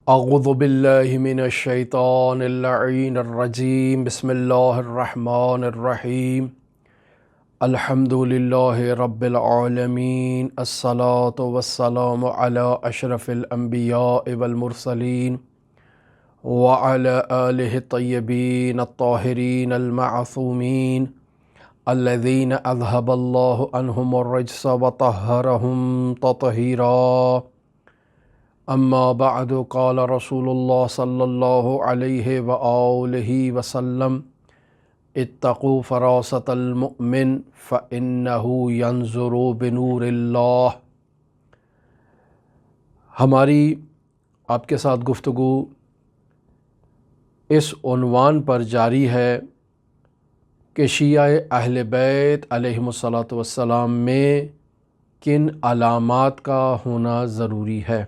اعوذ باللہ من الشیطان اللعین الرجیم بسم اللہ الرحمن الرحیم الحمد للہ رب العالمین الصلاة والسلام علی اشرف الانبیاء والمرسلین وعلی آلہ الطیبین الطاہرین المعصومین الذین اذہب اللہ عنہم الرجس وطہرہم تطہیرا اما بعد قال رسول اللہ صلی اللہ علیہ وآلہ وسلم اتقوا فراست المؤمن فإنه ينظر بنور اللہ۔ ہماری آپ کے ساتھ گفتگو اس عنوان پر جاری ہے کہ شیعہ اہل بیت علیہم الصلاۃ میں کن علامات کا ہونا ضروری ہے۔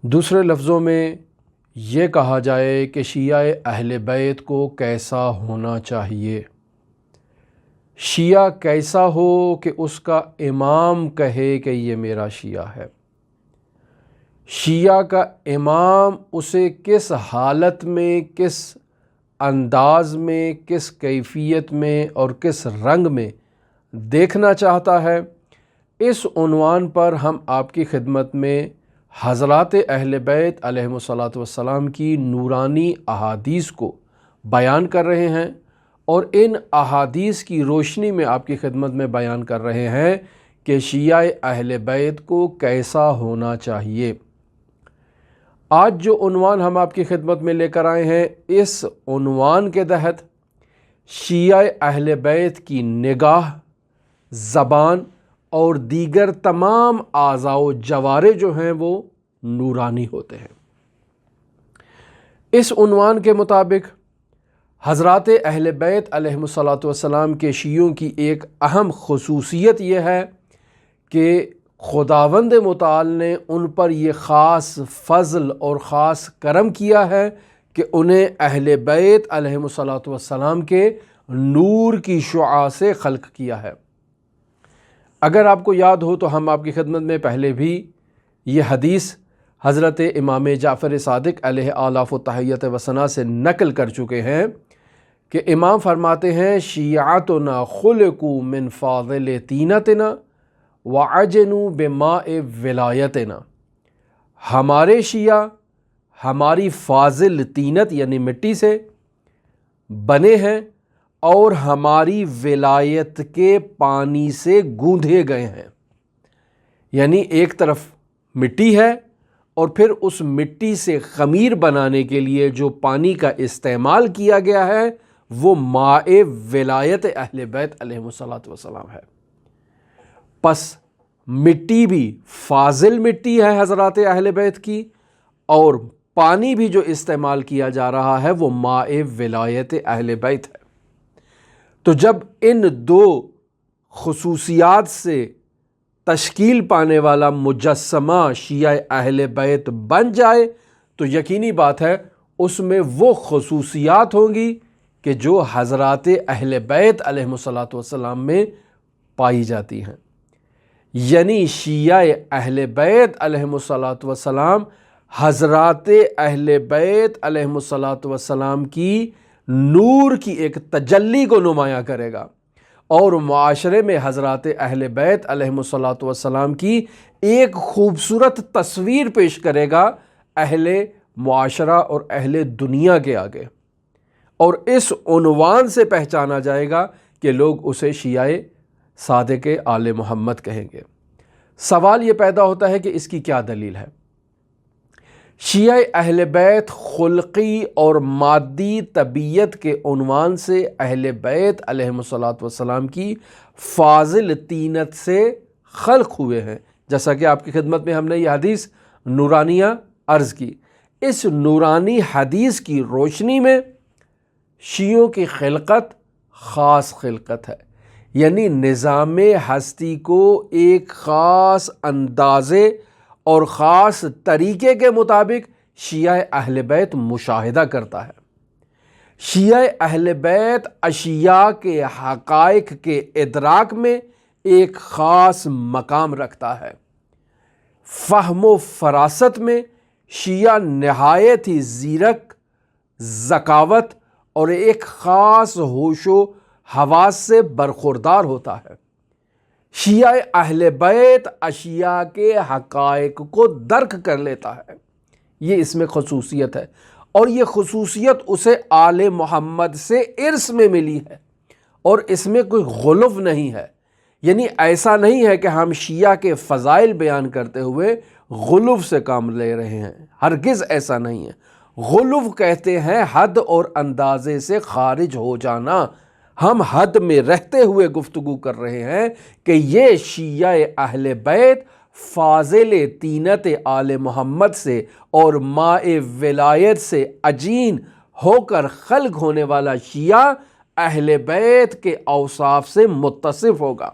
دوسرے لفظوں میں یہ کہا جائے کہ شیعہ اہل بیت کو کیسا ہونا چاہیے، شیعہ کیسا ہو کہ اس کا امام کہے کہ یہ میرا شیعہ ہے، شیعہ کا امام اسے کس حالت میں، کس انداز میں، کس کیفیت میں اور کس رنگ میں دیکھنا چاہتا ہے۔ اس عنوان پر ہم آپ کی خدمت میں حضرات اہل بیت علیہم الصلاۃ کی نورانی احادیث کو بیان کر رہے ہیں، اور ان احادیث کی روشنی میں آپ کی خدمت میں بیان کر رہے ہیں کہ شیعہ اہل بیت کو کیسا ہونا چاہیے۔ آج جو عنوان ہم آپ کی خدمت میں لے کر آئے ہیں، اس عنوان کے تحت شیعہ اہل بیت کی نگاہ، زبان اور دیگر تمام اعضاء و جوارح جو ہیں وہ نورانی ہوتے ہیں۔ اس عنوان کے مطابق حضرات اہل بیت علیہم الصلاۃ کے شیعوں کی ایک اہم خصوصیت یہ ہے کہ خداوند متعال نے ان پر یہ خاص فضل اور خاص کرم کیا ہے کہ انہیں اہل بیت علیہم الصلاۃ کے نور کی شعاع سے خلق کیا ہے۔ اگر آپ کو یاد ہو تو ہم آپ کی خدمت میں پہلے بھی یہ حدیث حضرت امام جعفر صادق علیہ آلاف و تحیت و ثنا سے نقل کر چکے ہیں کہ امام فرماتے ہیں شیعتنا خلقوا من فاضل طینتنا وعجنوا بماء ولایتنا، ہمارے شیعہ ہماری فاضل طینت یعنی مٹی سے بنے ہیں اور ہماری ولایت کے پانی سے گوندھے گئے ہیں۔ یعنی ایک طرف مٹی ہے اور پھر اس مٹی سے خمیر بنانے کے لیے جو پانی کا استعمال کیا گیا ہے وہ ماء ولایت اہل بیت علیہم الصلاۃ ہے۔ پس مٹی بھی فاضل مٹی ہے حضرات اہل بیت کی، اور پانی بھی جو استعمال کیا جا رہا ہے وہ ماء ولایت اہل بیت ہے۔ تو جب ان دو خصوصیات سے تشکیل پانے والا مجسمہ شیعہ اہل بیت بن جائے تو یقینی بات ہے اس میں وہ خصوصیات ہوں گی کہ جو حضرات اہل بیت علیہم الصلاۃ میں پائی جاتی ہیں۔ یعنی شیعہ اہل بیت علیہم الصلاۃ حضرات اہل بیت علیہم الصلاۃ کی نور کی ایک تجلی کو نمایاں کرے گا، اور معاشرے میں حضرات اہل بیت علیہم الصلاۃ کی ایک خوبصورت تصویر پیش کرے گا اہل معاشرہ اور اہل دنیا کے آگے، اور اس عنوان سے پہچانا جائے گا کہ لوگ اسے شیعہ صادق آل محمد کہیں گے۔ سوال یہ پیدا ہوتا ہے کہ اس کی کیا دلیل ہے؟ شیعہ اہل بیت خلقی اور مادی طبیعت کے عنوان سے اہل بیت علیہم الصلاۃ کی فاضل طینت سے خلق ہوئے ہیں، جیسا کہ آپ کی خدمت میں ہم نے یہ حدیث نورانیہ عرض کی۔ اس نورانی حدیث کی روشنی میں شیعوں کی خلقت خاص خلقت ہے، یعنی نظام ہستی کو ایک خاص اندازے اور خاص طریقے کے مطابق شیعہ اہل بیت مشاہدہ کرتا ہے۔ شیعہ اہل بیت اشیاء کے حقائق کے ادراک میں ایک خاص مقام رکھتا ہے، فہم و فراست میں شیعہ نہایت ہی زیرک، ذکاوت اور ایک خاص ہوش و حواس سے برخوردار ہوتا ہے۔ شیعہ اہل بیت اشیاء کے حقائق کو درک کر لیتا ہے، یہ اس میں خصوصیت ہے، اور یہ خصوصیت اسے آل محمد سے ارث میں ملی ہے، اور اس میں کوئی غلو نہیں ہے۔ یعنی ایسا نہیں ہے کہ ہم شیعہ کے فضائل بیان کرتے ہوئے غلو سے کام لے رہے ہیں، ہرگز ایسا نہیں ہے۔ غلو کہتے ہیں حد اور اندازے سے خارج ہو جانا۔ ہم حد میں رہتے ہوئے گفتگو کر رہے ہیں کہ یہ شیعہ اہل بیت فاضل طینت آل محمد سے اور ماء ولایت سے عجین ہو کر خلق ہونے والا شیعہ اہل بیت کے اوصاف سے متصف ہوگا،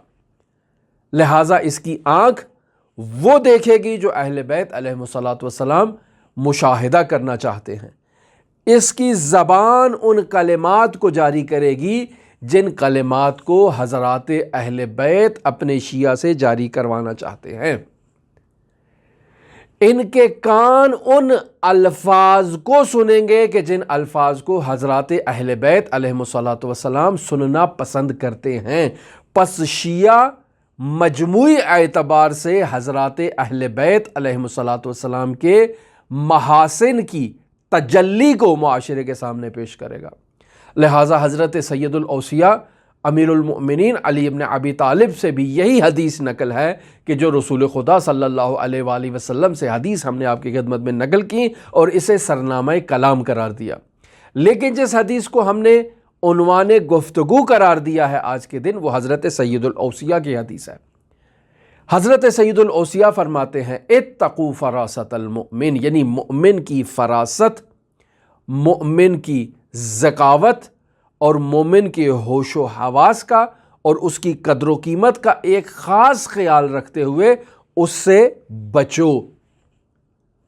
لہٰذا اس کی آنکھ وہ دیکھے گی جو اہل بیت علیہ الصلوۃ والسلام مشاہدہ کرنا چاہتے ہیں۔ اس کی زبان ان کلمات کو جاری کرے گی جن کلمات کو حضرات اہل بیت اپنے شیعہ سے جاری کروانا چاہتے ہیں۔ ان کے کان ان الفاظ کو سنیں گے کہ جن الفاظ کو حضرات اہل بیت علیہ الصلوۃ والسلام سننا پسند کرتے ہیں۔ پس شیعہ مجموعی اعتبار سے حضرات اہل بیت علیہ الصلوۃ والسلام کے محاسن کی تجلی کو معاشرے کے سامنے پیش کرے گا۔ لہٰذا حضرت سید الاوصیاء امیر المؤمنین علی ابن ابی طالب سے بھی یہی حدیث نقل ہے کہ جو رسول خدا صلی اللہ علیہ وآلہ وسلم سے حدیث ہم نے آپ کی خدمت میں نقل کی اور اسے سرنامہ کلام قرار دیا۔ لیکن جس حدیث کو ہم نے عنوان گفتگو قرار دیا ہے آج کے دن، وہ حضرت سید الاوصیاء کی حدیث ہے۔ حضرت سید الاوصیاء فرماتے ہیں اتقوا فراست المؤمن، یعنی مومن کی فراست، مومن کی ذکاوت اور مومن کے ہوش و حواس کا اور اس کی قدر و قیمت کا ایک خاص خیال رکھتے ہوئے اس سے بچو۔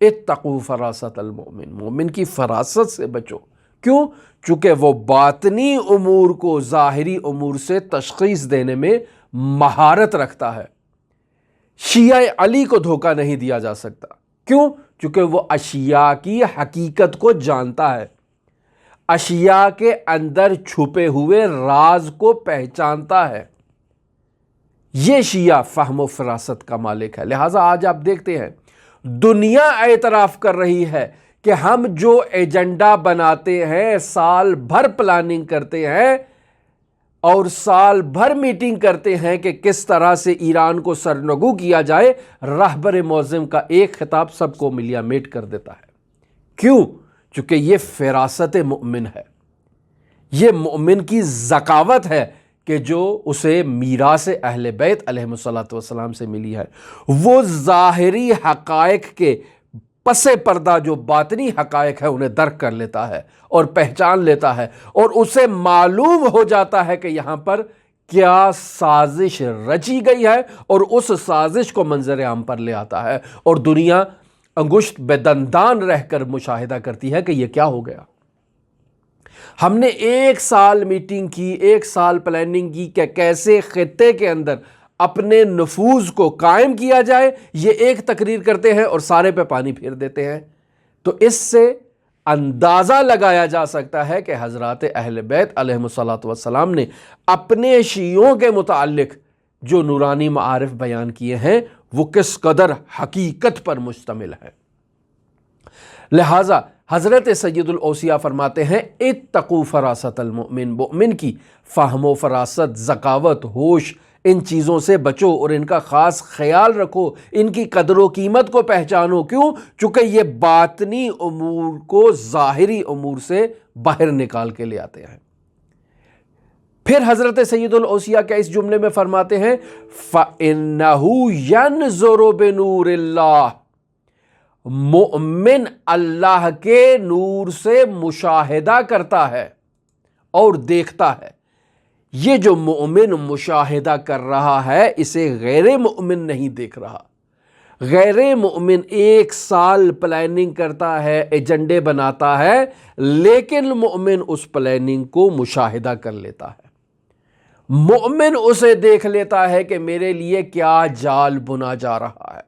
اتقوا فراست المؤمن، مومن کی فراست سے بچو۔ کیوں؟ چونکہ وہ باطنی امور کو ظاہری امور سے تشخیص دینے میں مہارت رکھتا ہے۔ شیعہ علی کو دھوکہ نہیں دیا جا سکتا۔ کیوں؟ چونکہ وہ اشیاء کی حقیقت کو جانتا ہے، اشیاء کے اندر چھپے ہوئے راز کو پہچانتا ہے۔ یہ شیعہ فہم و فراست کا مالک ہے۔ لہٰذا آج آپ دیکھتے ہیں دنیا اعتراف کر رہی ہے کہ ہم جو ایجنڈا بناتے ہیں، سال بھر پلاننگ کرتے ہیں اور سال بھر میٹنگ کرتے ہیں کہ کس طرح سے ایران کو سرنگو کیا جائے، رہبر معظم کا ایک خطاب سب کو ملیا میٹ کر دیتا ہے۔ کیوں؟ چونکہ یہ فراست مومن ہے، یہ مومن کی ذکاوت ہے کہ جو اسے میراث اہل بیت علیہ الصلوۃ والسلام سے ملی ہے۔ وہ ظاہری حقائق کے پس پردہ جو باطنی حقائق ہے انہیں درک کر لیتا ہے اور پہچان لیتا ہے، اور اسے معلوم ہو جاتا ہے کہ یہاں پر کیا سازش رچی گئی ہے، اور اس سازش کو منظر عام پر لے آتا ہے، اور دنیا انگشت بے دندان رہ کر مشاہدہ کرتی ہے کہ یہ کیا ہو گیا۔ ہم نے ایک سال میٹنگ کی، ایک سال پلاننگ کی کہ کیسے خطے کے اندر اپنے نفوذ کو قائم کیا جائے، یہ ایک تقریر کرتے ہیں اور سارے پہ پانی پھیر دیتے ہیں۔ تو اس سے اندازہ لگایا جا سکتا ہے کہ حضرات اہل بیت علیہ الصلوۃ والسلام نے اپنے شیعوں کے متعلق جو نورانی معارف بیان کیے ہیں وہ کس قدر حقیقت پر مشتمل ہے۔ لہٰذا حضرت سید الاوصیاء فرماتے ہیں اتقوا فراست المؤمن، مومن کی فہم و فراست، ذکاوت، ہوش، ان چیزوں سے بچو اور ان کا خاص خیال رکھو، ان کی قدر و قیمت کو پہچانو۔ کیوں؟ چونکہ یہ باطنی امور کو ظاہری امور سے باہر نکال کے لے آتے ہیں۔ پھر حضرت سید الاوصیاء کیا اس جملے میں فرماتے ہیں فَإِنَّهُ يَنْظُرُ بِنُورِ اللَّهِ، مومن اللہ کے نور سے مشاہدہ کرتا ہے اور دیکھتا ہے۔ یہ جو مومن مشاہدہ کر رہا ہے اسے غیر مومن نہیں دیکھ رہا۔ غیر مومن ایک سال پلاننگ کرتا ہے، ایجنڈے بناتا ہے، لیکن مومن اس پلاننگ کو مشاہدہ کر لیتا ہے۔ مومن اسے دیکھ لیتا ہے کہ میرے لیے کیا جال بنا جا رہا ہے،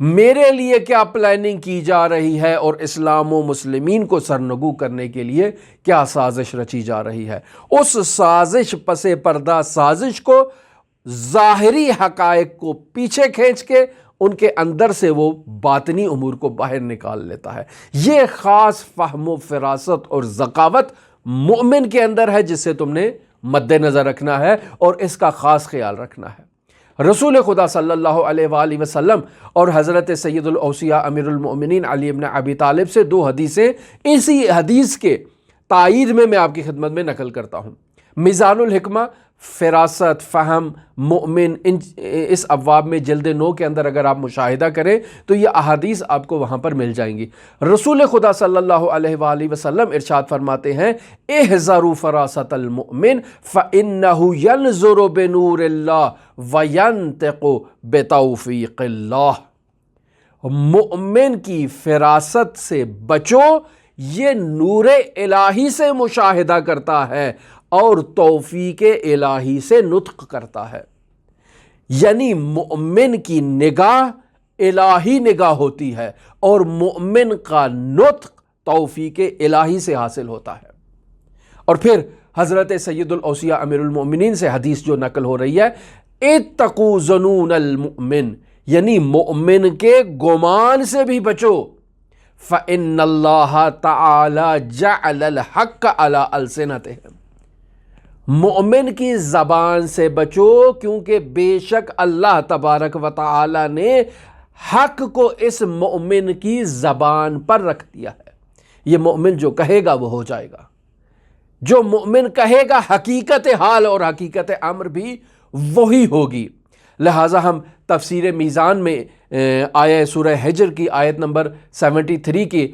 میرے لیے کیا پلاننگ کی جا رہی ہے اور اسلام و مسلمین کو سرنگو کرنے کے لیے کیا سازش رچی جا رہی ہے۔ اس سازش پس پردہ سازش کو ظاہری حقائق کو پیچھے کھینچ کے ان کے اندر سے وہ باطنی امور کو باہر نکال لیتا ہے۔ یہ خاص فہم و فراست اور ذکاوت مومن کے اندر ہے، جسے تم نے مد نظر رکھنا ہے اور اس کا خاص خیال رکھنا ہے۔ رسول خدا صلی اللہ علیہ وآلہ وسلم اور حضرت سید الاوصیاء امیر المؤمنین علی بن ابی طالب سے دو حدیثیں اسی حدیث کے تائید میں آپ کی خدمت میں نقل کرتا ہوں۔ میزان الحکمہ، فراست، فہم، مومن، اس ابواب میں جلد 9 کے اندر اگر آپ مشاہدہ کریں تو یہ احادیث آپ کو وہاں پر مل جائیں گی۔ رسول خدا صلی اللہ علیہ وآلہ وسلم ارشاد فرماتے ہیں، احذروا فراست المؤمن فإنه ينظر بنور اللہ وینطق بتوفیق اللہ۔ مومن کی فراست سے بچو، یہ نور الہی سے مشاہدہ کرتا ہے اور توفیق الہی سے نطق کرتا ہے۔ یعنی مومن کی نگاہ الہی نگاہ ہوتی ہے اور مومن کا نطق توفیق الہی سے حاصل ہوتا ہے۔ اور پھر حضرت سید الاوصیاء امیر المؤمنین سے حدیث جو نقل ہو رہی ہے، اتقوا ظنون المؤمن، یعنی مومن کے گمان سے بھی بچو، فإن اللہ تعالی جعل الحق علی السنتہم، مومن کی زبان سے بچو کیونکہ بے شک اللہ تبارک و تعالی نے حق کو اس مومن کی زبان پر رکھ دیا ہے۔ یہ مومن جو کہے گا وہ ہو جائے گا، جو مومن کہے گا حقیقت حال اور حقیقت امر بھی وہی ہوگی۔ لہٰذا ہم تفسیر میزان میں آیہ سورہ حجر کی آیت نمبر 73 کی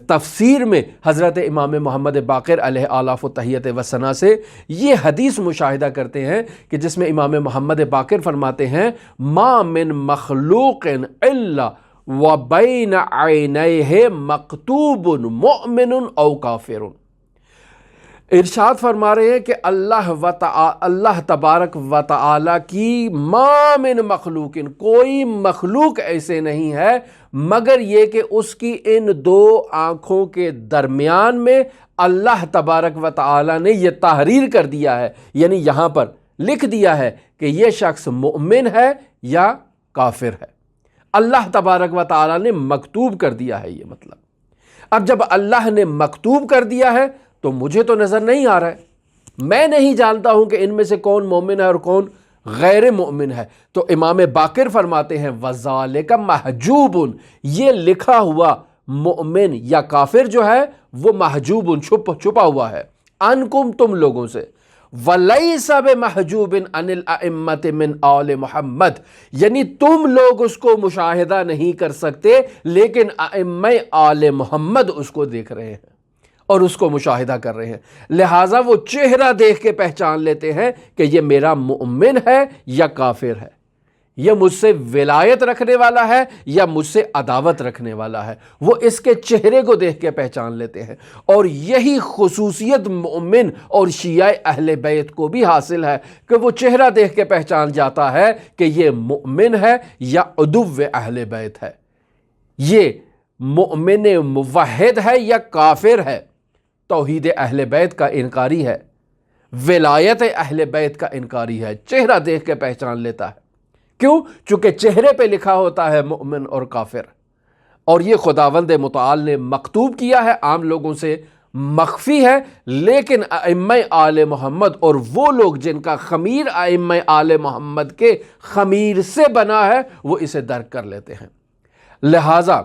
تفسیر میں حضرت امام محمد باقر علیہ آلاف و تحیت و ثنا سے یہ حدیث مشاہدہ کرتے ہیں کہ جس میں امام محمد باقر فرماتے ہیں، ما من مخلوق الا وبین عینیہ مکتوب مؤمن او کافر۔ ارشاد فرما رہے ہیں کہ اللہ تبارک و تعالی کی ما من مخلوق، کوئی مخلوق ایسے نہیں ہے مگر یہ کہ اس کی ان دو آنکھوں کے درمیان میں اللہ تبارک و تعالی نے یہ تحریر کر دیا ہے، یعنی یہاں پر لکھ دیا ہے کہ یہ شخص مومن ہے یا کافر ہے۔ اللہ تبارک و تعالی نے مکتوب کر دیا ہے، یہ مطلب اب جب اللہ نے مکتوب کر دیا ہے تو مجھے تو نظر نہیں آ رہا ہے، میں نہیں جانتا ہوں کہ ان میں سے کون مومن ہے اور کون غیر مومن ہے۔ تو امام باقر فرماتے ہیں، وَذَلِكَ مَحْجُوبٌ، یہ لکھا ہوا مومن یا کافر جو ہے وہ محجوب، چھپا ہوا ہے، عنکم، تم لوگوں سے، وَلَيْسَ بِمَحْجُوبٍ عَنِ الْأَئِمَّةِ مِنْ آلِ محمد، یعنی تم لوگ اس کو مشاہدہ نہیں کر سکتے لیکن ائمہ آل محمد اس کو دیکھ رہے ہیں اور اس کو مشاہدہ کر رہے ہیں۔ لہٰذا وہ چہرہ دیکھ کے پہچان لیتے ہیں کہ یہ میرا مومن ہے یا کافر ہے، یہ مجھ سے ولایت رکھنے والا ہے یا مجھ سے عداوت رکھنے والا ہے، وہ اس کے چہرے کو دیکھ کے پہچان لیتے ہیں۔ اور یہی خصوصیت مومن اور شیعہ اہل بیت کو بھی حاصل ہے کہ وہ چہرہ دیکھ کے پہچان جاتا ہے کہ یہ مومن ہے یا عدو اہل بیت ہے، یہ مومن موحد ہے یا کافر ہے، توحید اہل بیت کا انکاری ہے، ولایت اہل بیت کا انکاری ہے، چہرہ دیکھ کے پہچان لیتا ہے۔ کیوں؟ چونکہ چہرے پہ لکھا ہوتا ہے مومن اور کافر، اور یہ خداوند متعال نے مکتوب کیا ہے، عام لوگوں سے مخفی ہے، لیکن ائمہ آل محمد اور وہ لوگ جن کا خمیر ائمہ آل محمد کے خمیر سے بنا ہے وہ اسے درک کر لیتے ہیں۔ لہٰذا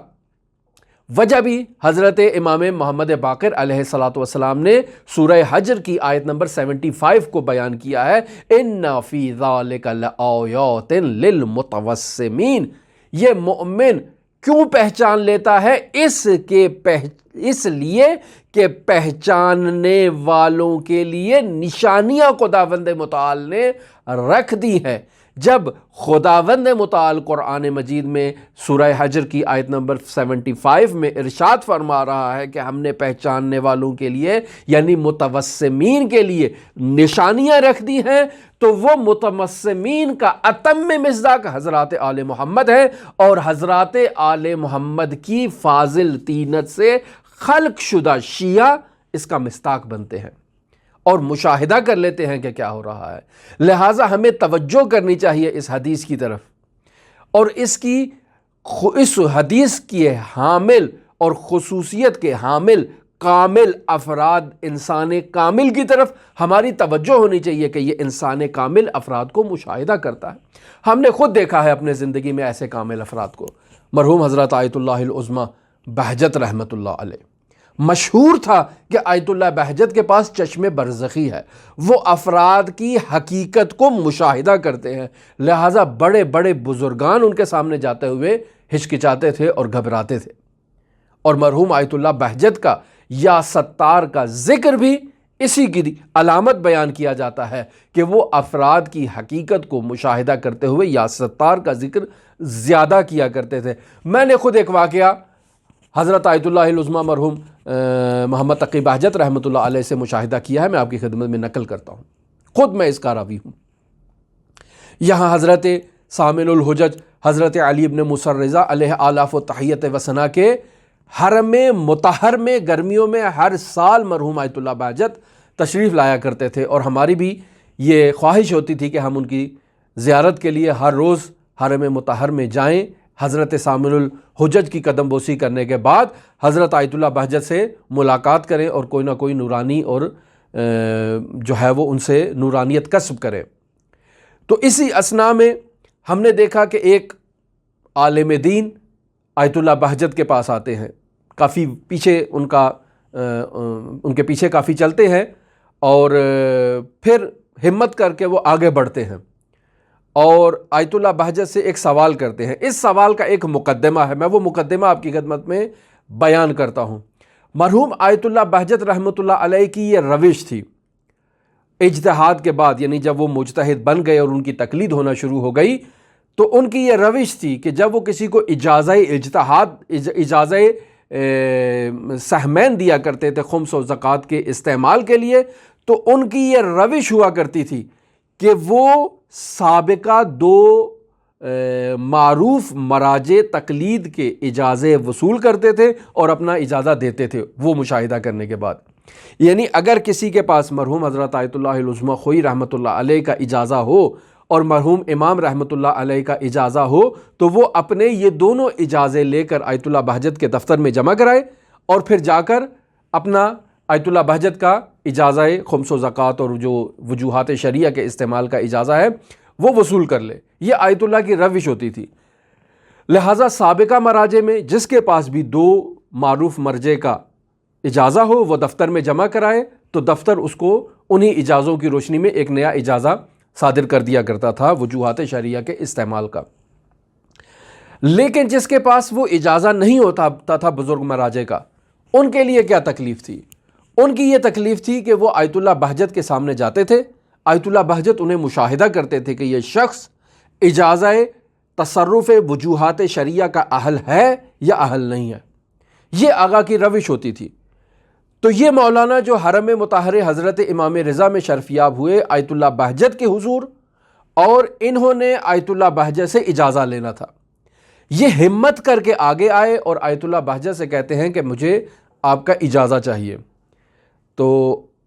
وجہ بھی حضرت امام محمد باقر علیہ السلام نے سورہ حجر کی آیت نمبر 75 کو بیان کیا ہے، اِنَّ فِي ذَلِكَ لَآيَاتٍ لِلْمُتَوَسِّمِينَ۔ یہ مومن کیوں پہچان لیتا ہے؟ اس لیے کہ پہچاننے والوں کے لیے نشانیاں خداوند متعال نے رکھ دی ہیں، جب خداوند متعال قرآن مجید میں سورہ حجر کی آیت نمبر 75 میں ارشاد فرما رہا ہے کہ ہم نے پہچاننے والوں کے لیے یعنی متوسمین کے لیے نشانیاں رکھ دی ہیں، تو وہ متوسمین کا اتم مصداق حضرات آل محمد ہے، اور حضرات آل محمد کی فاضل طینت سے خلق شدہ شیعہ اس کا مصداق بنتے ہیں اور مشاہدہ کر لیتے ہیں کہ کیا ہو رہا ہے۔ لہٰذا ہمیں توجہ کرنی چاہیے اس حدیث کی طرف، اور اس حدیث کی حامل اور خصوصیت کے حامل کامل افراد انسان کامل کی طرف ہماری توجہ ہونی چاہیے کہ یہ انسان کامل افراد کو مشاہدہ کرتا ہے۔ ہم نے خود دیکھا ہے اپنے زندگی میں ایسے کامل افراد کو۔ مرحوم حضرت آیت اللہ العظمیٰ بہجت رحمۃ اللہ علیہ، مشہور تھا کہ آیت اللہ بہجت کے پاس چشم برزخی ہے، وہ افراد کی حقیقت کو مشاہدہ کرتے ہیں، لہٰذا بڑے بڑے بزرگان ان کے سامنے جاتے ہوئے ہچکچاتے تھے اور گھبراتے تھے۔ اور مرحوم آیت اللہ بہجت کا یا ستار کا ذکر بھی اسی کی علامت بیان کیا جاتا ہے کہ وہ افراد کی حقیقت کو مشاہدہ کرتے ہوئے یا ستار کا ذکر زیادہ کیا کرتے تھے۔ میں نے خود ایک واقعہ حضرت آیت اللہ العظمیٰ مرحوم محمد تقی بہجت رحمۃ اللہ علیہ سے مشاہدہ کیا ہے، میں آپ کی خدمت میں نقل کرتا ہوں، خود میں اس کا راوی ہوں۔ یہاں حضرت سامن الحجج حضرت علی ابن مصر رضا علیہ آلاف و تحیت و ثنا کے حرم مطہر میں گرمیوں میں ہر سال مرحوم آیت اللہ بہجت تشریف لایا کرتے تھے، اور ہماری بھی یہ خواہش ہوتی تھی کہ ہم ان کی زیارت کے لیے ہر روز حرم مطہر میں جائیں، حضرت سامن الحجج کی قدم بوسی کرنے کے بعد حضرت آیت اللہ بہجت سے ملاقات کریں اور کوئی نہ کوئی نورانی اور جو ہے وہ ان سے نورانیت کسب کریں۔ تو اسی اثناء میں ہم نے دیکھا کہ ایک عالم دین آیت اللہ بہجت کے پاس آتے ہیں، کافی پیچھے ان کے پیچھے کافی چلتے ہیں، اور پھر ہمت کر کے وہ آگے بڑھتے ہیں اور آیت اللہ بہجت سے ایک سوال کرتے ہیں۔ اس سوال کا ایک مقدمہ ہے، میں وہ مقدمہ آپ کی خدمت میں بیان کرتا ہوں۔ مرحوم آیت اللہ بہجت رحمۃ اللہ علیہ کی یہ روش تھی اجتہاد کے بعد، یعنی جب وہ مجتہد بن گئے اور ان کی تقلید ہونا شروع ہو گئی، تو ان کی یہ روش تھی کہ جب وہ کسی کو اجازہ سہمین دیا کرتے تھے خمس و زکوٰۃ کے استعمال کے لیے، تو ان کی یہ روش ہوا کرتی تھی کہ وہ سابقہ دو معروف مراجع تقلید کے اجازے وصول کرتے تھے اور اپنا اجازہ دیتے تھے وہ مشاہدہ کرنے کے بعد۔ یعنی اگر کسی کے پاس مرحوم حضرت آیت اللہ العظمیٰ خوئی رحمۃ اللہ علیہ کا اجازہ ہو اور مرحوم امام رحمۃ اللہ علیہ کا اجازہ ہو، تو وہ اپنے یہ دونوں اجازے لے کر آیت اللہ بہجت کے دفتر میں جمع کرائے اور پھر جا کر اپنا آیت اللہ بہجت کا اجازہ خمس و زکوٰۃ اور جو وجوہات شرعیہ کے استعمال کا اجازہ ہے وہ وصول کر لے۔ یہ آیت اللہ کی روش ہوتی تھی۔ لہٰذا سابقہ مراجع میں جس کے پاس بھی دو معروف مرجع کا اجازہ ہو وہ دفتر میں جمع کرائے، تو دفتر اس کو انہی اجازوں کی روشنی میں ایک نیا اجازہ صادر کر دیا کرتا تھا وجوہات شرعیہ کے استعمال کا۔ لیکن جس کے پاس وہ اجازہ نہیں ہوتا تھا بزرگ مراجع کا، ان کے لیے کیا تکلیف تھی؟ ان کی یہ تکلیف تھی کہ وہ آیت اللہ بہجت کے سامنے جاتے تھے، آیت اللہ بہجت انہیں مشاہدہ کرتے تھے کہ یہ شخص اجازہ تصرف وجوہات شرعیہ کا اہل ہے یا اہل نہیں ہے۔ یہ آغا کی روش ہوتی تھی۔ تو یہ مولانا جو حرم مطہر حضرت امام رضا میں شرفیاب ہوئے آیت اللہ بہجت کے حضور، اور انہوں نے آیت اللہ بہجت سے اجازہ لینا تھا، یہ ہمت کر کے آگے آئے اور آیت اللہ بہجت سے کہتے ہیں کہ مجھے آپ کا اجازہ چاہیے۔ تو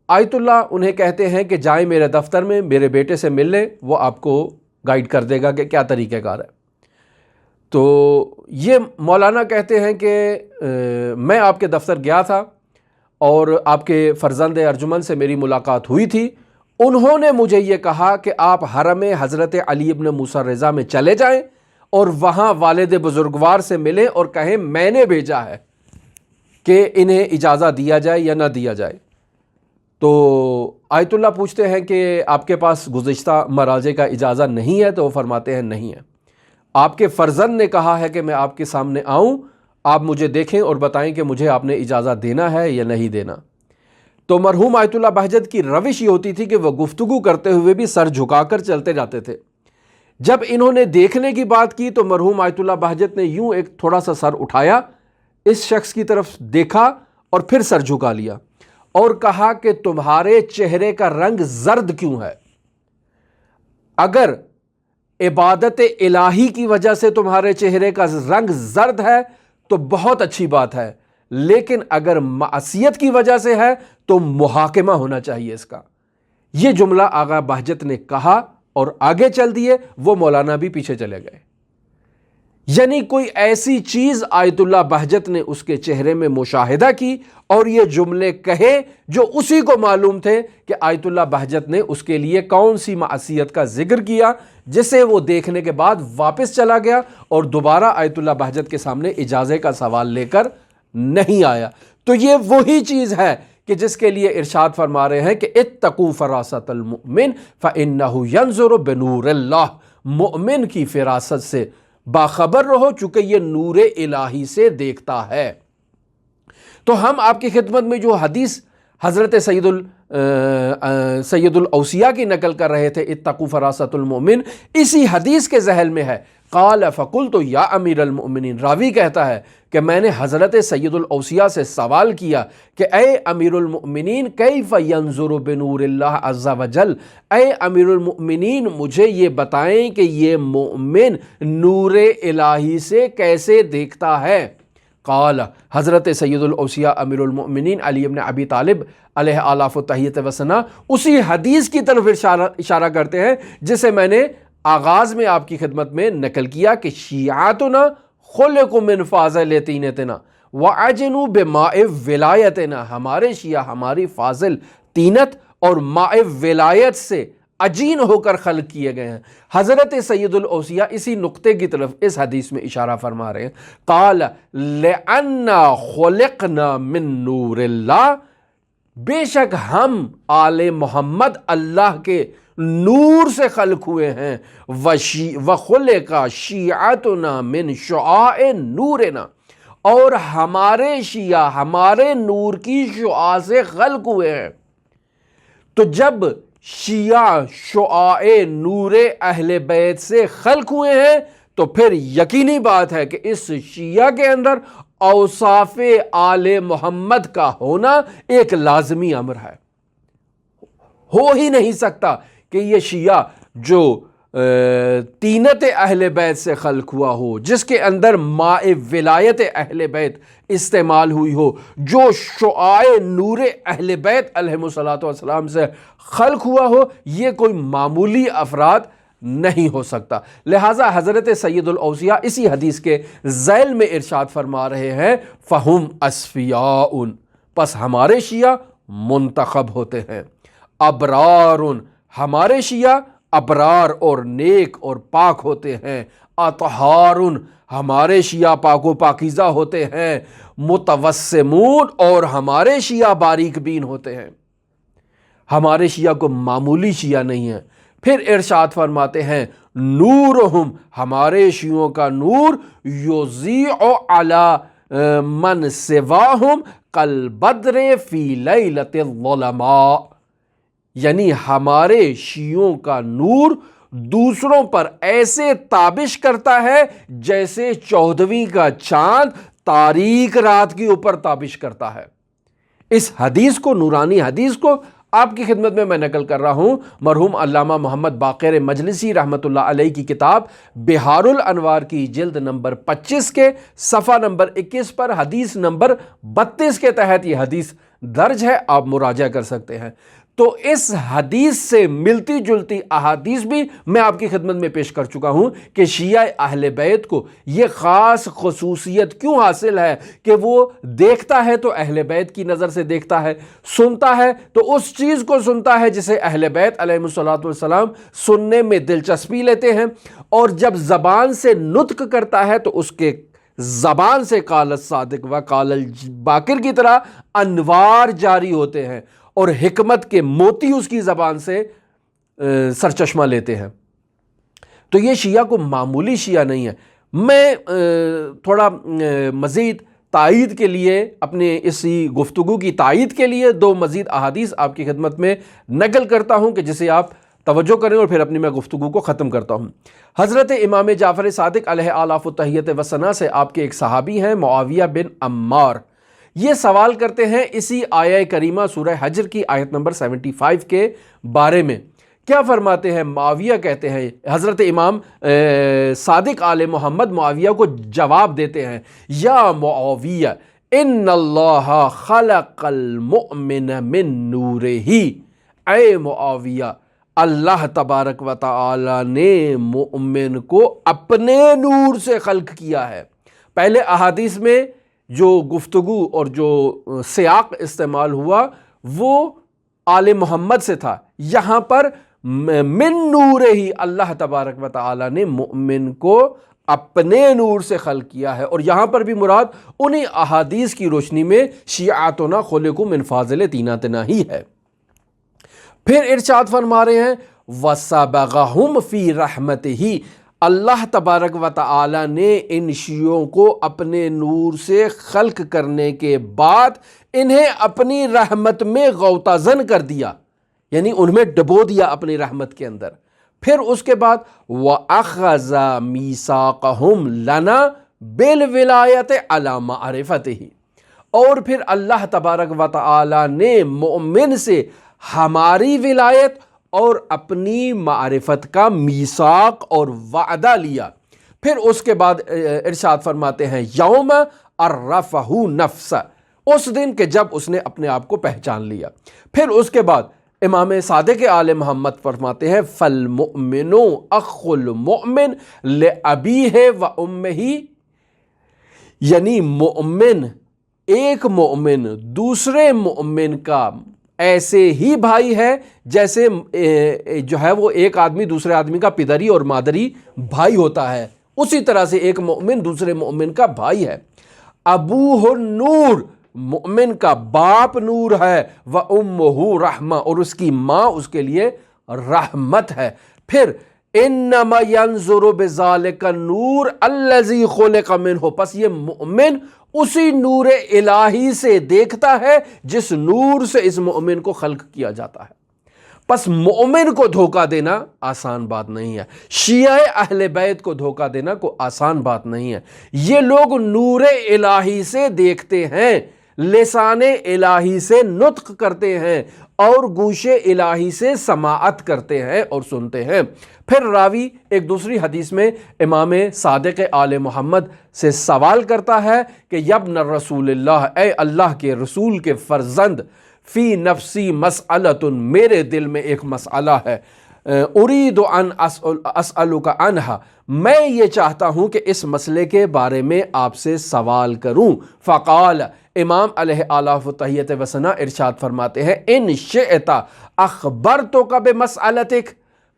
آیت اللہ انہیں کہتے ہیں کہ جائیں میرے دفتر میں، میرے بیٹے سے مل لیں، وہ آپ کو گائیڈ کر دے گا کہ کیا طریقہ کار ہے۔ تو یہ مولانا کہتے ہیں کہ میں آپ کے دفتر گیا تھا اور آپ کے فرزند ارجمن سے میری ملاقات ہوئی تھی، انہوں نے مجھے یہ کہا کہ آپ حرم حضرت علی ابن مصر رضا میں چلے جائیں اور وہاں والد بزرگوار سے ملیں اور کہیں میں نے بھیجا ہے کہ انہیں اجازہ دیا جائے یا نہ دیا جائے۔ تو آیت اللہ پوچھتے ہیں کہ آپ کے پاس گزشتہ مراجع کا اجازہ نہیں ہے؟ تو وہ فرماتے ہیں نہیں ہے۔ آپ کے فرزند نے کہا ہے کہ میں آپ کے سامنے آؤں، آپ مجھے دیکھیں اور بتائیں کہ مجھے آپ نے اجازہ دینا ہے یا نہیں دینا۔ تو مرحوم آیت اللہ بہجت کی روش یہ ہوتی تھی کہ وہ گفتگو کرتے ہوئے بھی سر جھکا کر چلتے جاتے تھے۔ جب انہوں نے دیکھنے کی بات کی تو مرحوم آیت اللہ بہجت نے یوں ایک تھوڑا سا سر اٹھایا، اس شخص کی طرف دیکھا اور پھر سر جھکا لیا اور کہا کہ تمہارے چہرے کا رنگ زرد کیوں ہے؟ اگر عبادت الہی کی وجہ سے تمہارے چہرے کا رنگ زرد ہے تو بہت اچھی بات ہے، لیکن اگر معصیت کی وجہ سے ہے تو محاکمہ ہونا چاہیے اس کا۔ یہ جملہ آغا بہجت نے کہا اور آگے چل دیے، وہ مولانا بھی پیچھے چلے گئے۔ یعنی کوئی ایسی چیز آیت اللہ بہجت نے اس کے چہرے میں مشاہدہ کی اور یہ جملے کہے جو اسی کو معلوم تھے کہ آیت اللہ بہجت نے اس کے لیے کون سی معصیت کا ذکر کیا، جسے وہ دیکھنے کے بعد واپس چلا گیا اور دوبارہ آیت اللہ بہجت کے سامنے اجازے کا سوال لے کر نہیں آیا۔ تو یہ وہی چیز ہے کہ جس کے لیے ارشاد فرما رہے ہیں کہ اتقوا فراست المؤمن فإنہ ینظر بنور اللہ، مومن کی فراست سے باخبر رہو چونکہ یہ نور الہی سے دیکھتا ہے۔ تو ہم آپ کی خدمت میں جو حدیث حضرت سید الاوصیاء کی نقل کر رہے تھے، اتقوا فراست المؤمن، اسی حدیث کے ذیل میں ہے۔ قال فقلت یا امیر المؤمنین، راوی کہتا ہے کہ میں نے حضرت سید الاوصیاء سے سوال کیا کہ اے امیر المؤمنین کیف ینظر بنور اللہ عز وجل، اے امیر المؤمنین مجھے یہ بتائیں کہ یہ مومن نور الہی سے کیسے دیکھتا ہے؟ قال، حضرت سید الاوصیاء امیر المؤمنین علی بن ابی طالب علیہ آلاف و تحیت و ثنا اسی حدیث کی طرف اشارہ کرتے ہیں جسے میں نے آغاز میں آپ کی خدمت میں نقل کیا کہ شیعاتنا خلقوا من فاضل طینتنا وعجنوا بماء ولایتنا، ہمارے شیعہ ہماری فاضل طینت اور ماء ولایت سے عجین ہو کر خلق کیے گئے ہیں۔ حضرت سید الاوصیاء اسی نقطے کی طرف اس حدیث میں اشارہ فرما رہے ہیں۔ قال لأننا خلقنا من نور اللہ، بے شک ہم آل محمد اللہ کے نور سے خلق ہوئے ہیں، وخلق شیعتنا من شعاع نورنا، اور ہمارے شیعہ ہمارے نور کی شعاع سے خلق ہوئے ہیں۔ تو جب شیعہ شعاع نور اہل بیت سے خلق ہوئے ہیں تو پھر یقینی بات ہے کہ اس شیعہ کے اندر اوصاف آل محمد کا ہونا ایک لازمی امر ہے۔ ہو ہی نہیں سکتا کہ یہ شیعہ جو طینت اہل بیت سے خلق ہوا ہو، جس کے اندر ماء ولایت اہل بیت استعمال ہوئی ہو، جو شعاع نور اہل بیت علیہ الصلوۃ والسلام سے خلق ہوا ہو، یہ کوئی معمولی افراد نہیں ہو سکتا۔ لہٰذا حضرت سید الاوصیاء اسی حدیث کے ذیل میں ارشاد فرما رہے ہیں فہم اصفیاء، پس ہمارے شیعہ منتخب ہوتے ہیں، ابرار، ہمارے شیعہ ابرار اور نیک اور پاک ہوتے ہیں، اطہار، ہمارے شیعہ پاک و پاکیزہ ہوتے ہیں، متوسمون، اور ہمارے شیعہ باریک بین ہوتے ہیں۔ ہمارے شیعہ کو معمولی شیعہ نہیں ہے۔ پھر ارشاد فرماتے ہیں نورہم، ہمارے شیعوں کا نور یضیء علی من سواہم کالبدر فی لیلۃ الظلماء، یعنی ہمارے شیعوں کا نور دوسروں پر ایسے تابش کرتا ہے جیسے 14ویں کا چاند تاریک رات کے اوپر تابش کرتا ہے۔ اس حدیث کو، نورانی حدیث کو آپ کی خدمت میں نقل کر رہا ہوں مرحوم علامہ محمد باقر مجلسی رحمۃ اللہ علیہ کی کتاب بہار الانوار کی جلد نمبر 25 کے صفحہ نمبر 21 پر حدیث نمبر 32 کے تحت یہ حدیث درج ہے، آپ مراجعہ کر سکتے ہیں۔ تو اس حدیث سے ملتی جلتی احادیث بھی میں آپ کی خدمت میں پیش کر چکا ہوں کہ شیعہ اہل بیت کو یہ خاص خصوصیت کیوں حاصل ہے کہ وہ دیکھتا ہے تو اہل بیت کی نظر سے دیکھتا ہے، سنتا ہے تو اس چیز کو سنتا ہے جسے اہل بیت علیہ الصلوۃ والسلام سننے میں دلچسپی لیتے ہیں، اور جب زبان سے نطق کرتا ہے تو اس کے زبان سے قال الصادق و قال الباقر کی طرح انوار جاری ہوتے ہیں اور حکمت کے موتی اس کی زبان سے سرچشمہ لیتے ہیں۔ تو یہ شیعہ کو معمولی شیعہ نہیں ہے۔ میں تھوڑا مزید تائید کے لیے، اپنے اسی گفتگو کی تائید کے لیے 2 مزید احادیث آپ کی خدمت میں نقل کرتا ہوں کہ جسے آپ توجہ کریں اور پھر اپنی میں گفتگو کو ختم کرتا ہوں۔ حضرت امام جعفر صادق علیہ آلاف و تحیت و ثنا سے آپ کے ایک صحابی ہیں معاویہ بن عمار، یہ سوال کرتے ہیں اسی آیہ کریمہ سورہ حجر کی آیت نمبر 75 کے بارے میں۔ کیا فرماتے ہیں؟ معاویہ کہتے ہیں، حضرت امام صادق آل محمد معاویہ کو جواب دیتے ہیں، یا معاویہ ان اللہ خلق المؤمن من نورہ، اے معاویہ اللہ تبارک و تعالی نے مومن کو اپنے نور سے خلق کیا ہے۔ پہلے احادیث میں جو گفتگو اور جو سیاق استعمال ہوا وہ آل محمد سے تھا، یہاں پر من نور ہی اللہ تبارک و تعالی نے مومن کو اپنے نور سے خلق کیا ہے، اور یہاں پر بھی مراد انہی احادیث کی روشنی میں شیعاتنا خلقوا من فاضل طینتنا ہی ہے۔ پھر ارشاد فرما رہے ہیں وَسَبَغَهُمْ فِي رَحْمَتِهِ، اللہ تبارک و تعالی نے ان شیعوں کو اپنے نور سے خلق کرنے کے بعد انہیں اپنی رحمت میں غوطہ زن کر دیا، یعنی ان میں ڈبو دیا اپنی رحمت کے اندر۔ پھر اس کے بعد وَأَخَذَ مِيثَاقَهُمْ لَنَا بِالْوِلَایَةِ عَلَى مَعْرِفَتِهِ، اور پھر اللہ تبارک و تعالی نے مومن سے ہماری ولایت اور اپنی معرفت کا میثاق اور وعدہ لیا۔ پھر اس کے بعد ارشاد فرماتے ہیں یوم عرفہ نفس، اس دن کہ جب اس نے اپنے آپ کو پہچان لیا۔ پھر اس کے بعد امام صادق آل محمد فرماتے ہیں فالمؤمن اخ المؤمن لأبیہ و امہ، یعنی مومن ایک مومن دوسرے مومن کا ایسے ہی بھائی ہے جیسے جو ہے وہ ایک آدمی دوسرے آدمی کا پدری اور مادری بھائی ہوتا ہے، اسی طرح سے ایک مومن دوسرے مومن کا بھائی ہے۔ ابوہ النور، مومن کا باپ نور ہے، وَأُمُّهُ رحمہ، اور اس کی ماں اس کے لیے رحمت ہے۔ پھر انما ينظر بذلك النور الذي خلق منه، پس یہ مومن اسی نور الہی سے دیکھتا ہے جس نور سے اس مومن کو خلق کیا جاتا ہے۔ پس مومن کو دھوکہ دینا آسان بات نہیں ہے، شیعہ اہل بیت کو دھوکہ دینا کوئی آسان بات نہیں ہے۔ یہ لوگ نور الہی سے دیکھتے ہیں، لسان الہی سے نطق کرتے ہیں اور گوش الہی سے سماعت کرتے ہیں اور سنتے ہیں۔ پھر راوی ایک دوسری حدیث میں امام صادق آل محمد سے سوال کرتا ہے کہ یبن رسول اللہ، اے اللہ کے رسول کے فرزند، فی نفسی مسئلۃ، میرے دل میں ایک مسئلہ ہے، ارید ان اسألک عنہا، میں یہ چاہتا ہوں کہ اس مسئلے کے بارے میں آپ سے سوال کروں۔ فقال، امام علیہ آلاف و تحیت و ثنا ارشاد فرماتے ہیں ان شئت اخبرتک بمسئلتک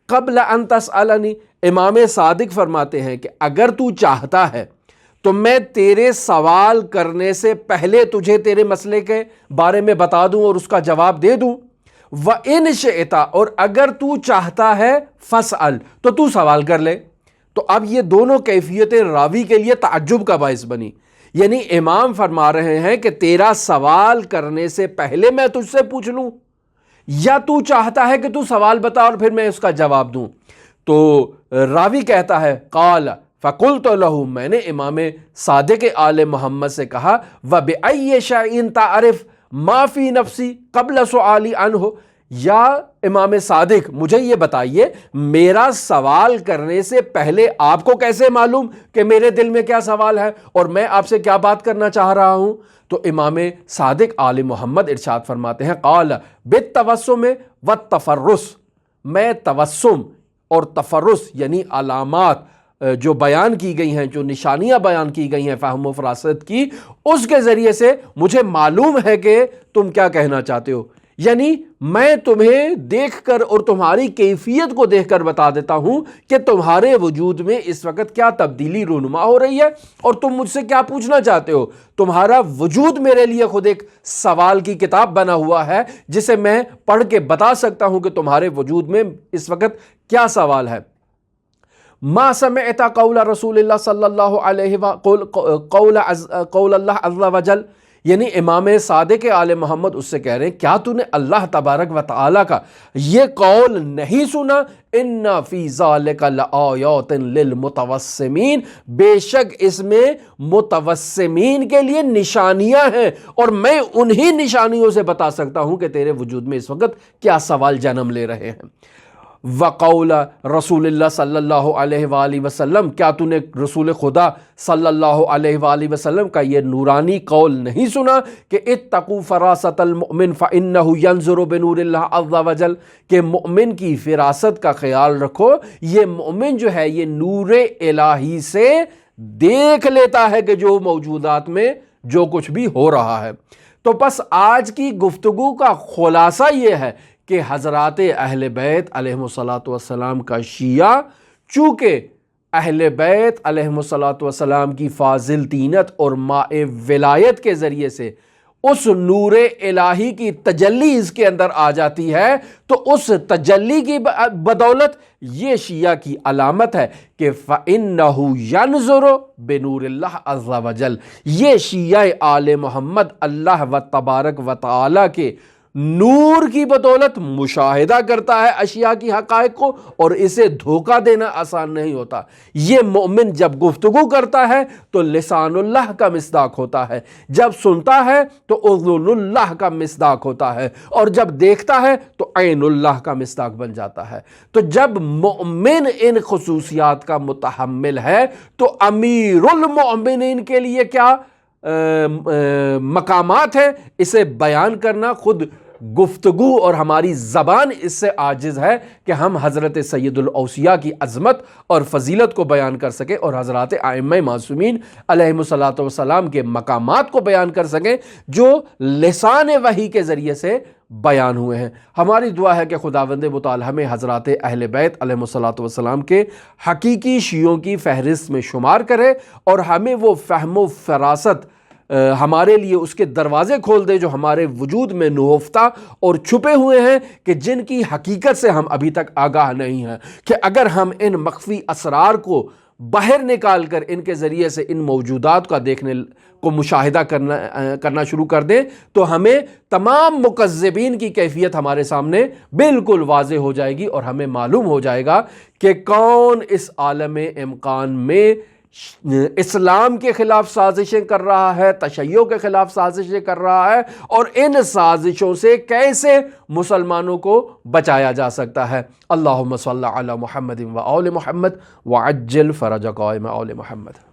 قبل ان تسألنی، امام صادق فرماتے ہیں کہ اگر تو چاہتا ہے تو میں تیرے سوال کرنے سے پہلے تجھے تیرے مسئلے کے بارے میں بتا دوں اور اس کا جواب دے دوں۔ وَإِنْ شِئْتَ، اور اگر تو چاہتا ہے فَاسْأَلْ، تو تو سوال کر لے۔ تو اب یہ دونوں کیفیتیں راوی کے لیے تعجب کا باعث بنی، یعنی امام فرما رہے ہیں کہ تیرا سوال کرنے سے پہلے میں تجھ سے پوچھ لوں، یا تو چاہتا ہے کہ تو سوال بتا اور پھر میں اس کا جواب دوں۔ تو راوی کہتا ہے قال فقلت له، میں نے امام صادق آل محمد سے کہا وبأي شيء تعرف ما في نفسي قبل سؤالي عنه، یا امام صادق مجھے یہ بتائیے میرا سوال کرنے سے پہلے آپ کو کیسے معلوم کہ میرے دل میں کیا سوال ہے اور میں آپ سے کیا بات کرنا چاہ رہا ہوں؟ تو امام صادق آل محمد ارشاد فرماتے ہیں قال بالتوسم والتفرس، میں توسم اور تفرس یعنی علامات جو بیان کی گئی ہیں، جو نشانیاں بیان کی گئی ہیں فہم و فراست کی، اس کے ذریعے سے مجھے معلوم ہے کہ تم کیا کہنا چاہتے ہو، یعنی میں تمہیں دیکھ کر اور تمہاری کیفیت کو دیکھ کر بتا دیتا ہوں کہ تمہارے وجود میں اس وقت کیا تبدیلی رونما ہو رہی ہے اور تم مجھ سے کیا پوچھنا چاہتے ہو۔ تمہارا وجود میرے لیے خود ایک سوال کی کتاب بنا ہوا ہے جسے میں پڑھ کے بتا سکتا ہوں کہ تمہارے وجود میں اس وقت کیا سوال ہے۔ ما سمعت قول رسول اللہ صلی اللہ علیہ قول اللہ عز وجل، یعنی امام صادق آل محمد اس سے کہہ رہے ہیں کیا تو نے اللہ تبارک و تعالیٰ کا یہ قول نہیں سنا، ان فی ذالک لآیات للمتوسمین، بے شک اس میں متوسمین کے لیے نشانیاں ہیں، اور میں انہی نشانیوں سے بتا سکتا ہوں کہ تیرے وجود میں اس وقت کیا سوال جنم لے رہے ہیں۔ وقول رسول اللہ صلی اللہ علیہ وآلہ وسلم، کیا تو نے رسول خدا صلی اللہ علیہ وآلہ وسلم کا یہ نورانی قول نہیں سنا کہ اتقوا فراست المؤمن فإنہ ینظر بنور اللہ عز وجل، کہ مؤمن کی فراست کا خیال رکھو، یہ مؤمن جو ہے یہ نور الہی سے دیکھ لیتا ہے کہ جو موجودات میں جو کچھ بھی ہو رہا ہے۔ تو بس آج کی گفتگو کا خلاصہ یہ ہے کہ حضرات اہل بیت علیہم السلام کا شیعہ چونکہ اہل بیت علیہم السلام کی فاضل طینت اور ماء ولایت کے ذریعے سے اس نور الہی کی تجلی اس کے اندر آ جاتی ہے، تو اس تجلی کی بدولت یہ شیعہ کی علامت ہے کہ فَإِنَّهُ يَنْظُرُ بِنُورِ اللَّهِ عَزَّ وَجَلَّ، یہ شیعہ آل محمد اللہ و تبارک و تعالی کے نور کی بدولت مشاہدہ کرتا ہے اشیاء کی حقائق کو، اور اسے دھوکہ دینا آسان نہیں ہوتا۔ یہ مومن جب گفتگو کرتا ہے تو لسان اللہ کا مصداق ہوتا ہے، جب سنتا ہے تو اذن اللہ کا مصداق ہوتا ہے، اور جب دیکھتا ہے تو عین اللہ کا مصداق بن جاتا ہے۔ تو جب مومن ان خصوصیات کا متحمل ہے تو امیر المؤمنین کے لیے کیا مقامات ہیں، اسے بیان کرنا خود گفتگو اور ہماری زبان اس سے عاجز ہے کہ ہم حضرت سید الاوصیاء کی عظمت اور فضیلت کو بیان کر سکیں، اور حضرات ائمہ معصومین علیہم السلام کے مقامات کو بیان کر سکیں جو لسان وحی کے ذریعے سے بیان ہوئے ہیں۔ ہماری دعا ہے کہ خداوند متعال ہمیں حضرات اہل بیت علیہم السلام کے حقیقی شیعوں کی فہرست میں شمار کرے، اور ہمیں وہ فہم و فراست ہمارے لیے اس کے دروازے کھول دے جو ہمارے وجود میں نہفتہ اور چھپے ہوئے ہیں، کہ جن کی حقیقت سے ہم ابھی تک آگاہ نہیں ہیں، کہ اگر ہم ان مخفی اسرار کو باہر نکال کر ان کے ذریعے سے ان موجودات کا دیکھنے کو مشاہدہ کرنا شروع کر دیں تو ہمیں تمام مکذبین کی کیفیت ہمارے سامنے بالکل واضح ہو جائے گی، اور ہمیں معلوم ہو جائے گا کہ کون اس عالم امکان میں اسلام کے خلاف سازشیں کر رہا ہے، تشیع کے خلاف سازشیں کر رہا ہے، اور ان سازشوں سے کیسے مسلمانوں کو بچایا جا سکتا ہے۔ اللہم صلی علی محمد و آل محمد وعجل فرج قائم آل محمد۔